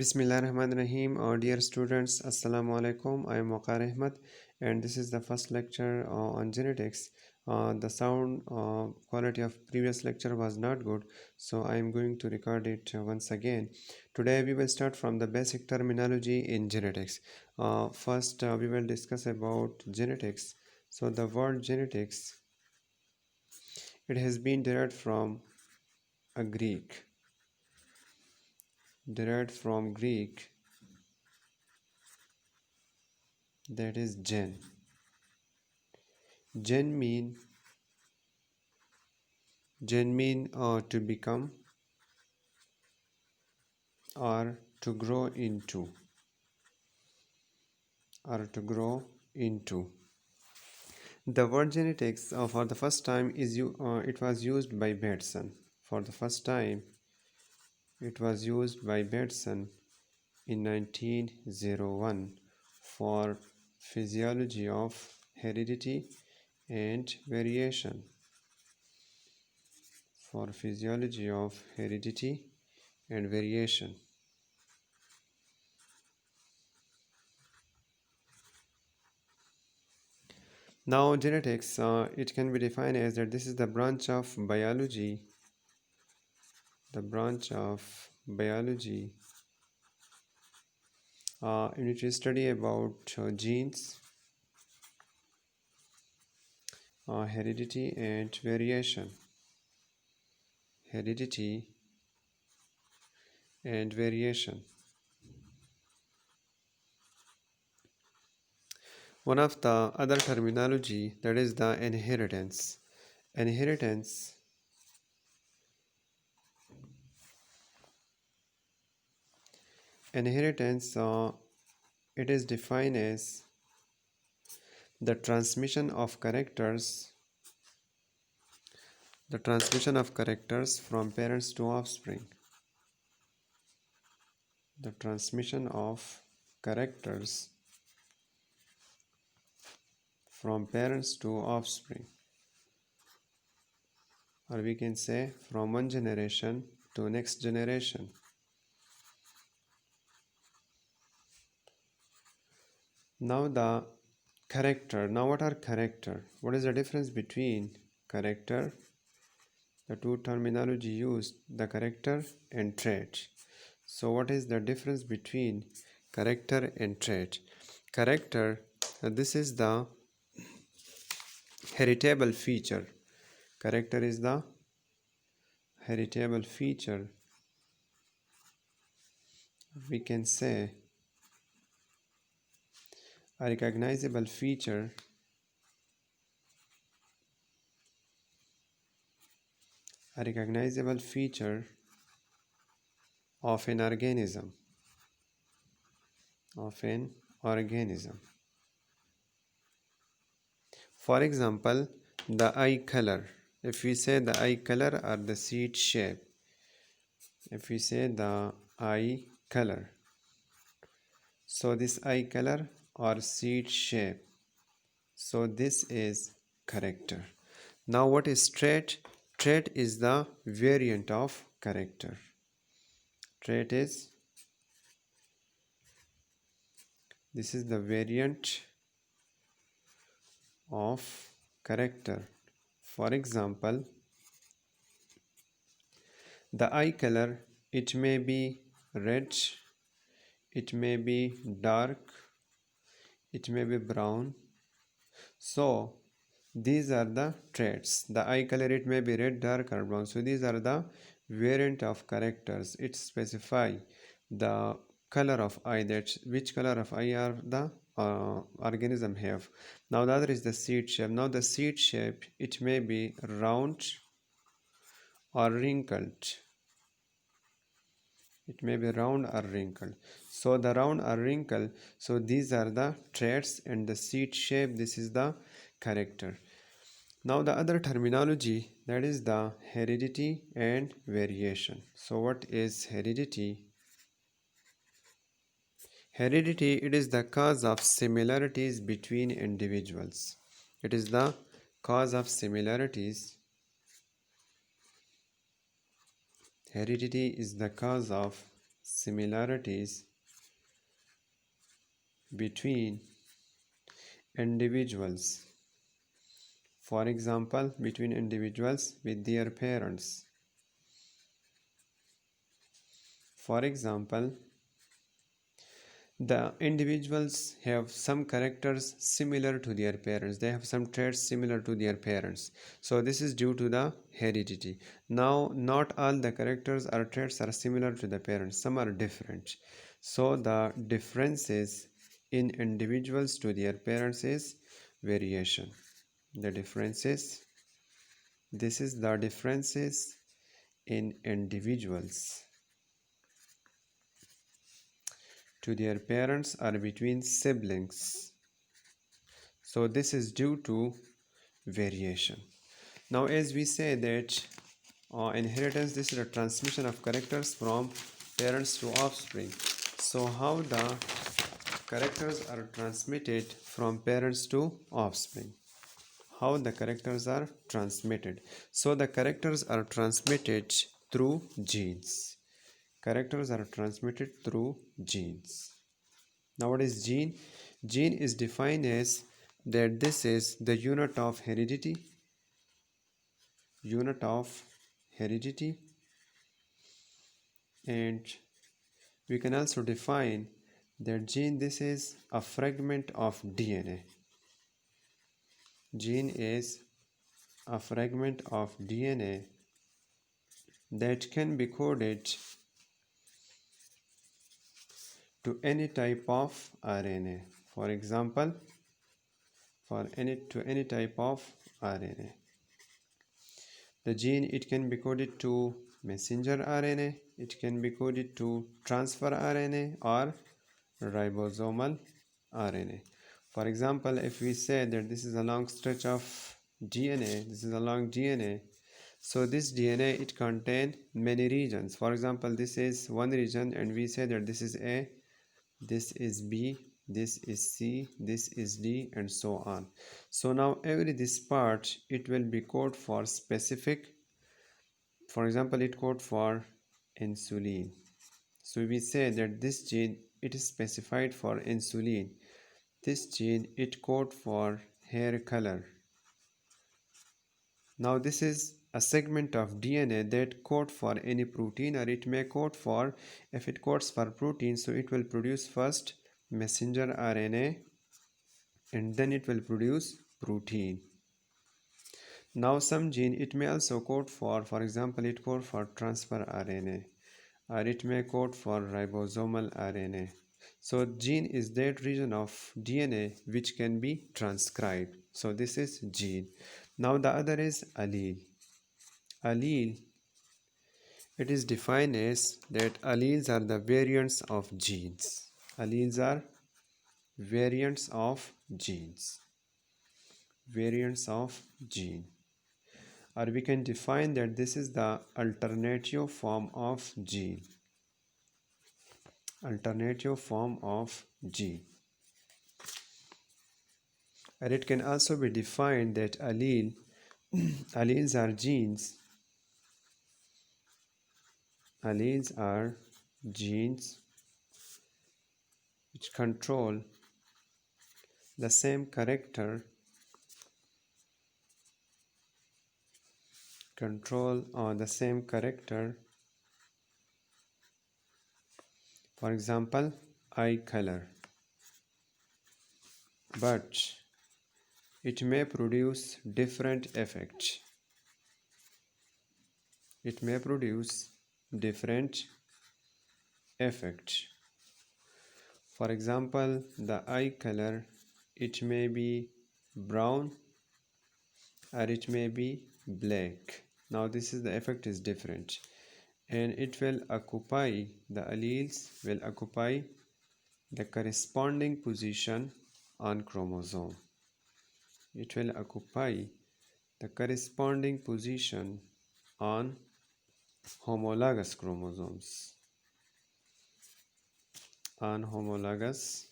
Bismillahirrahmanirrahim. Dear students, Assalamu alaikum. I am Waqar Ahmad, and this is the first lecture on genetics. The sound quality of previous lecture was not good, so I am going to record it once again. Today we will start from the basic terminology in genetics. First, we will discuss about genetics. So the word genetics, it has been a Greek, derived from Greek, that is gen. Gen mean to become or to grow into The word genetics for the first time it was used by Bateson. For the first time it was used by Bateson in 1901 for physiology of heredity and variation. For physiology of heredity and variation. Now genetics, it can be defined as that this is the branch of biology, in which we study about genes, heredity and variation. One of the other terminology, that is the inheritance. Inheritance it is defined as the transmission of characters from parents to offspring. The transmission of characters from parents to offspring, or we can say from one generation to next generation. Now the character. Now what are character? What is the difference between character, the two terminology used, the character and trait? So what is the difference between character and trait? Character, this is the heritable feature. Character is the heritable feature. We can say a recognizable feature of an organism. For example, the eye color. If we say the eye color or the seed shape, so this eye color or seed shape, so this is character. Now what is trait? Trait is the variant of character. This is the variant of character. For example, the eye color, it may be red, it may be dark, it may be brown. So these are the traits. The eye color, it may be red, dark or brown. So these are the variant of characters. It specify the color of eye, that which color of eye are the organism have. Now the other is the seed shape. Now the seed shape, it may be round or wrinkled. So the round or wrinkle, so these are the traits, and the seed shape, this is the character. Now the other terminology, that is the heredity and variation. So what is heredity? Heredity, it is the cause of similarities between individuals. Heredity is the cause of similarities between individuals. For example, between individuals with their parents. For example, the individuals have some characters similar to their parents. They have some traits similar to their parents. So this is due to the heredity. Now, not all the characters or traits are similar to the parents. Some are different. So the differences in individuals to their parents is variation. The differences. This is the differences in individuals to their parents or between siblings. So this is due to variation. Now, as we say that inheritance, this is a transmission of characters from parents to offspring. So how the characters are transmitted from parents to offspring? How the characters are transmitted? So the characters are transmitted through genes. Characters are transmitted through genes. Now what is gene? Gene is defined as that this is the unit of heredity. Unit of heredity. And we can also define that gene, this is a fragment of DNA. Gene is a fragment of DNA that can be coded to any type of RNA. For example, to any type of RNA. The gene, it can be coded to messenger RNA, it can be coded to transfer RNA or ribosomal RNA. For example, if we say that this is a long stretch of DNA, this is a long DNA, so this DNA, it contains many regions. For example, this is one region and we say that this is A, this is B, this is C, this is D, and so on. So now every this part, it will be code for specific. For example, it code for insulin. So we say that this gene, it is specified for insulin. This gene, it code for hair color. Now this is a segment of DNA that code for any protein, or it may code for, if it codes for protein, so it will produce first messenger RNA and then it will produce protein. Now some gene, it may also code for example, it code for transfer RNA, or it may code for ribosomal RNA. So gene is that region of DNA which can be transcribed. So this is gene. Now the other is allele. Allele, it is defined as that alleles are the variants of genes. Alleles are variants of genes. Variants of gene. Or we can define that this is the alternative form of gene. Alternative form of gene. And it can also be defined that alleles are genes. Alleles are genes which control the same character, for example, eye color, but it may produce different effects. It may produce different effects. For example, the eye color, it may be brown or it may be black. Now this is the effect is different, and it will occupy, the alleles will occupy the corresponding position on chromosome. It will occupy the corresponding position on homologous chromosomes. On homologous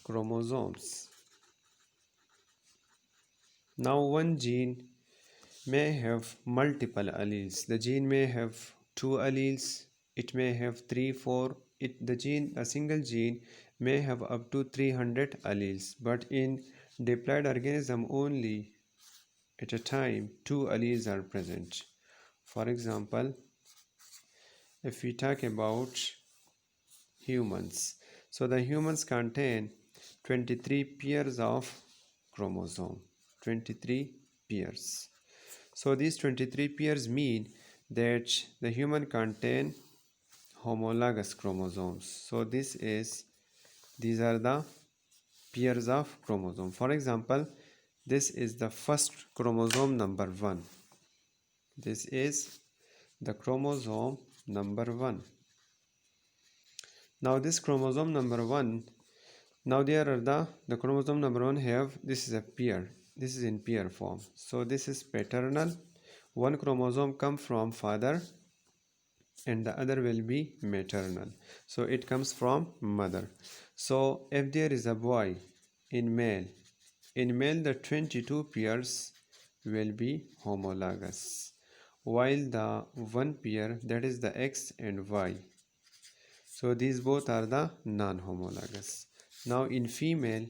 chromosomes. Now one gene may have multiple alleles. The gene may have 2 alleles, it may have 3, 4. A single gene may have up to 300 alleles, but in diploid organism only at a time 2 alleles are present. For example, if we talk about humans, so the humans contain 23 pairs of chromosome, 23 pairs. So these 23 pairs mean that the human contain homologous chromosomes. So these are the pairs of chromosome. For example, this is the first chromosome number 1. This is the chromosome number 1. Now this chromosome number 1, now there are the chromosome number 1 have, this is a pair, this is in pair form. So this is paternal. One chromosome come from father and the other will be maternal. So it comes from mother. So if there is a boy in male the 22 pairs will be homologous, while the one pair, that is the X and Y, so these both are the non-homologous. Now in female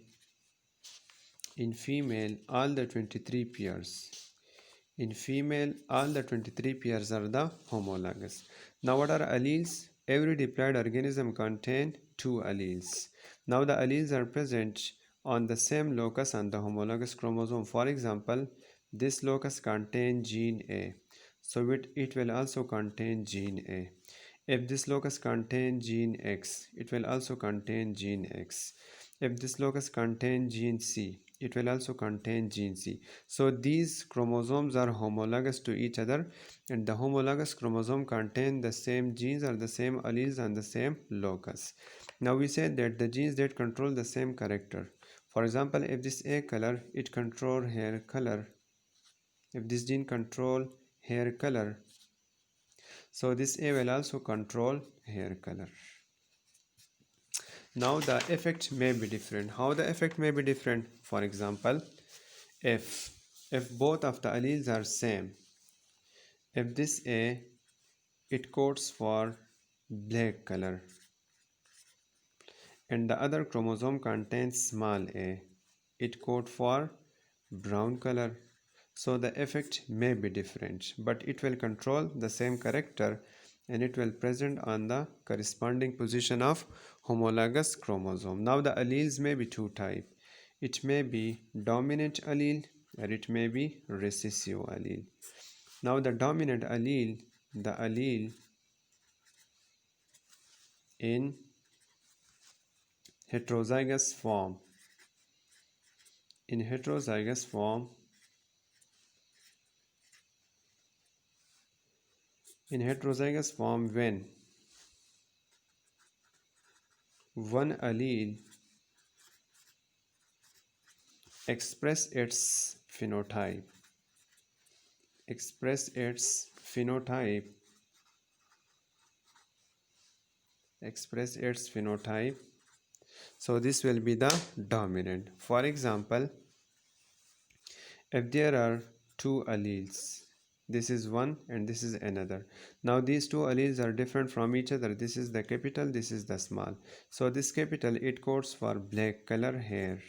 all the 23 pairs, in female all the 23 pairs are the homologous. Now what are alleles? Every diploid organism contains 2 alleles. Now the alleles are present on the same locus on the homologous chromosome. For example, this locus contains gene A, so it will also contain gene A. If this locus contains gene X, it will also contain gene X. If this locus contains gene C, it will also contain gene C. So these chromosomes are homologous to each other, and the homologous chromosome contain the same genes or the same alleles on the same locus. Now we say that the genes that control the same character. For example, if this A color, it control hair color. If this gene control hair color, so this A will also control hair color. Now the effect may be different. How the effect may be different? For example, if both of the alleles are same, if this A, it codes for black color and the other chromosome contains small a, it codes for brown color. So the effect may be different, but it will control the same character and it will present on the corresponding position of homologous chromosome. Now the alleles may be two type. It may be dominant allele or it may be recessive allele. Now the dominant allele, the allele in heterozygous form, in heterozygous form, when one allele express its phenotype, express its phenotype so this will be the dominant. For example, if there are two alleles, this is one and this is another. Now these two alleles are different from each other. This is the capital, this is the small. So this capital, it codes for black color hair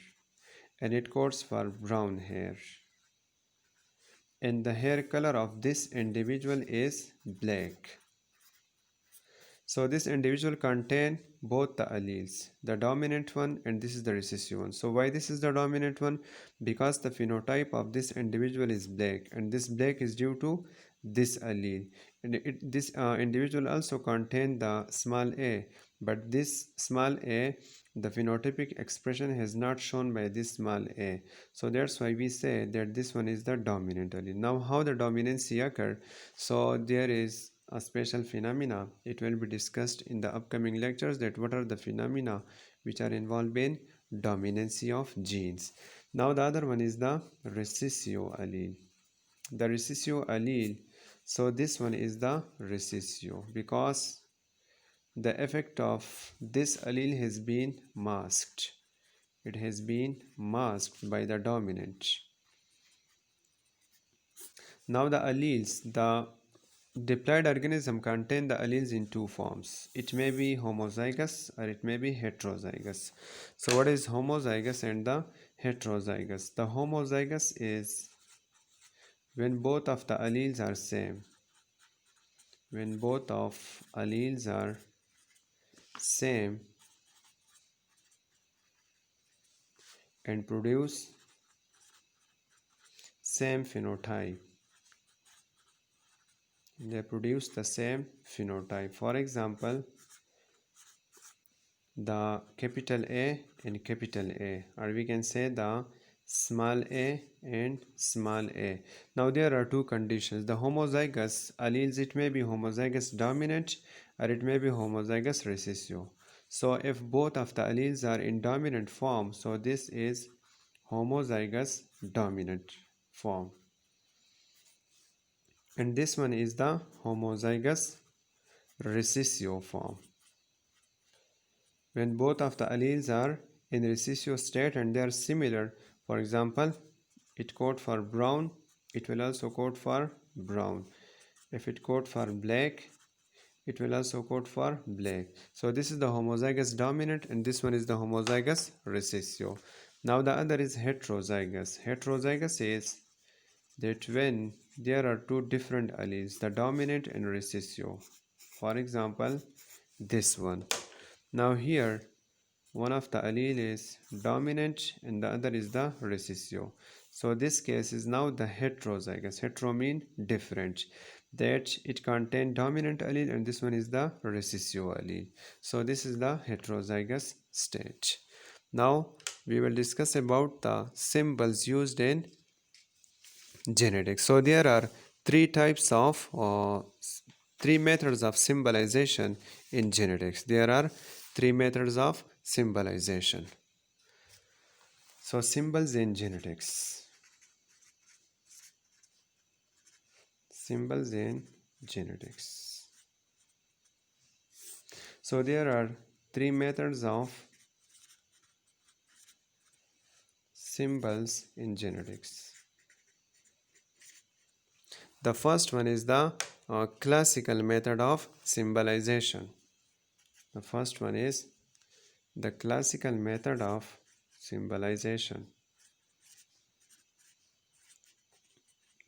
and it codes for brown hair, and the hair color of this individual is black. So this individual contain both the alleles, the dominant one and this is the recessive one. So why this is the dominant one? Because the phenotype of this individual is black, and this black is due to this allele, and this individual also contain the small a, but this small a, the phenotypic expression has not shown by this small a. So that's why we say that this one is the dominant allele. Now how the dominancy occur? So there is a special phenomena. It will be discussed in the upcoming lectures, that what are the phenomena which are involved in dominancy of genes. Now the other one is the recessive allele. The recessive allele, so this one is the recessive because the effect of this allele has been masked. It has been masked by the dominant. Now the alleles, the diploid organism contain the alleles in two forms. It may be homozygous or it may be heterozygous. So what is homozygous and the heterozygous? The homozygous is when both of the alleles are same. When both of alleles are same and produce same phenotype. They produce the same phenotype. For example, the capital A and capital A, or we can say the small a and small a. Now there are two conditions. The homozygous alleles, it may be homozygous dominant or it may be homozygous recessive. So if both of the alleles are in dominant form, so this is homozygous dominant form, and this one is the homozygous recessive form. When both of the alleles are in recessive state and they are similar, for example, it code for brown, it will also code for brown. If it code for black, it will also code for black. So this is the homozygous dominant and this one is the homozygous recessive. Now the other is heterozygous. Heterozygous is that when there are two different alleles, the dominant and recessive. For example, this one. Now here one of the allele is dominant and the other is the recessive. So this case is now the heterozygous. Hetero mean different, that it contains dominant allele and this one is the recessive allele. So this is the heterozygous state. Now we will discuss about the symbols used in genetics. So there are three methods of symbolization in genetics. There are three methods of symbolization. So symbols in genetics. Symbols in genetics. So there are three methods of symbols in genetics. The first one is the classical method of symbolization. The first one is the classical method of symbolization.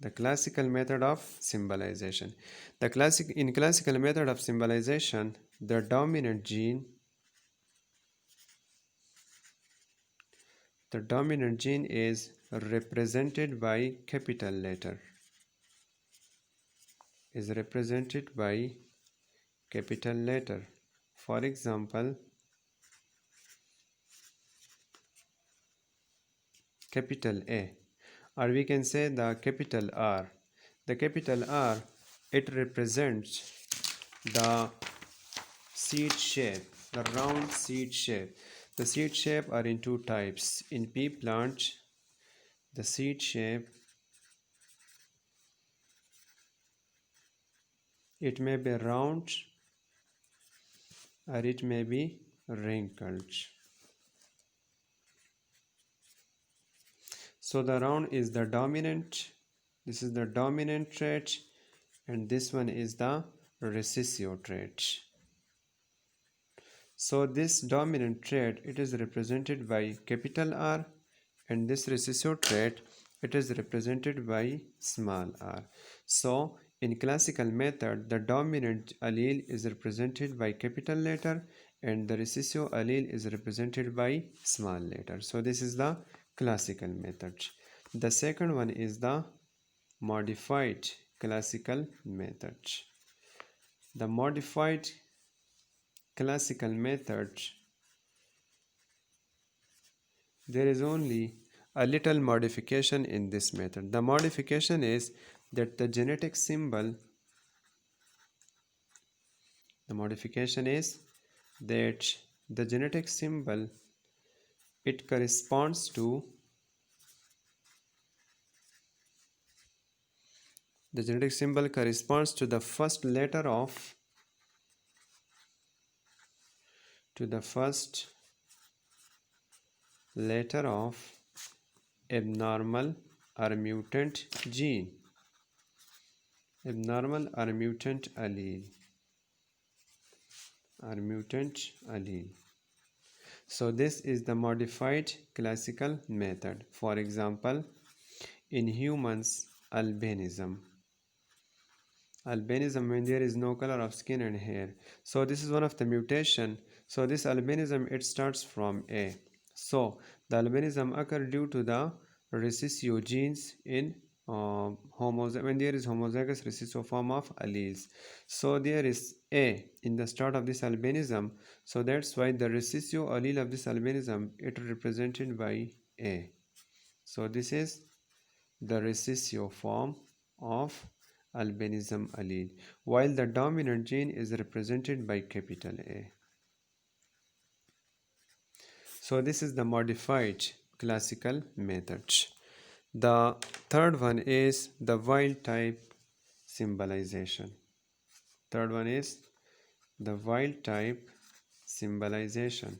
The classical method of symbolization. In classical method of symbolization, the dominant gene is represented by capital letter. Is represented by capital letter. For example, capital A, or we can say the capital R. The capital R, it represents the seed shape, the round seed shape. The seed shape are in two types. In pea plant, the seed shape, it may be round or it may be wrinkled. So the round is the dominant, this is the dominant trait, and this one is the recessive trait. So this dominant trait, it is represented by capital R, and this recessive trait, it is represented by small r. So in classical method, the dominant allele is represented by capital letter and the recessive allele is represented by small letter. So this is the classical method. The second one is the modified classical method. The modified classical method, there is only a little modification in this method. The modification is that the genetic symbol, it corresponds to the first letter of abnormal or mutant gene. abnormal or mutant allele. Or mutant allele. So this is the modified classical method. For example, in humans, albinism. Albinism when there is no color of skin and hair. So this is one of the mutation. So this albinism, it starts from A. So the albinism occur due to the recessive genes in when there is homozygous recessive form of alleles. So there is A in the start of this albinism. So that's why the recessive allele of this albinism, it represented by A. So this is the recessive form of albinism allele, while the dominant gene is represented by capital A. So this is the modified classical method. The third one is the wild type symbolization. Third one is the wild type symbolization.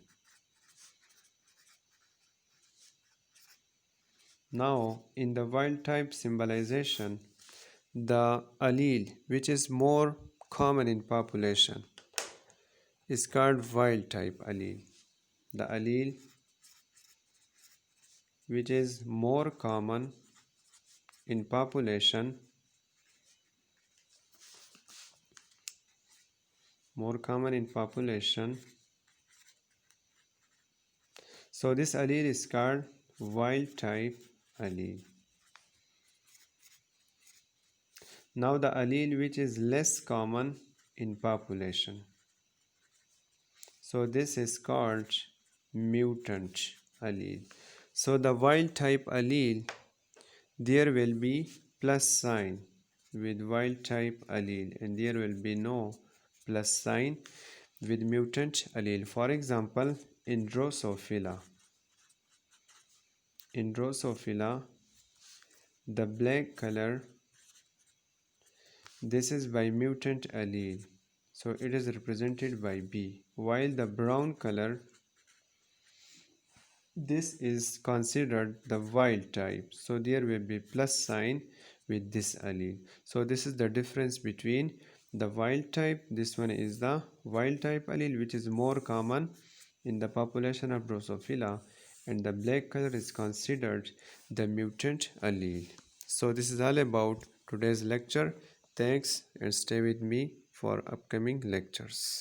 Now, in the wild type symbolization, the allele which is more common in population is called wild type allele. The allele which is more common in population so this allele is called wild type allele. Now the allele which is less common in population, so this is called mutant allele. So the wild type allele, there will be plus sign with wild type allele and there will be no plus sign with mutant allele. For example, in Drosophila, the black color, this is by mutant allele, so it is represented by B, while the brown color, this is considered the wild type, so there will be plus sign with this allele. So this is the difference between the wild type, this one is the wild type allele which is more common in the population of Drosophila, and the black color is considered the mutant allele. So this is all about today's lecture. Thanks and stay with me for upcoming lectures.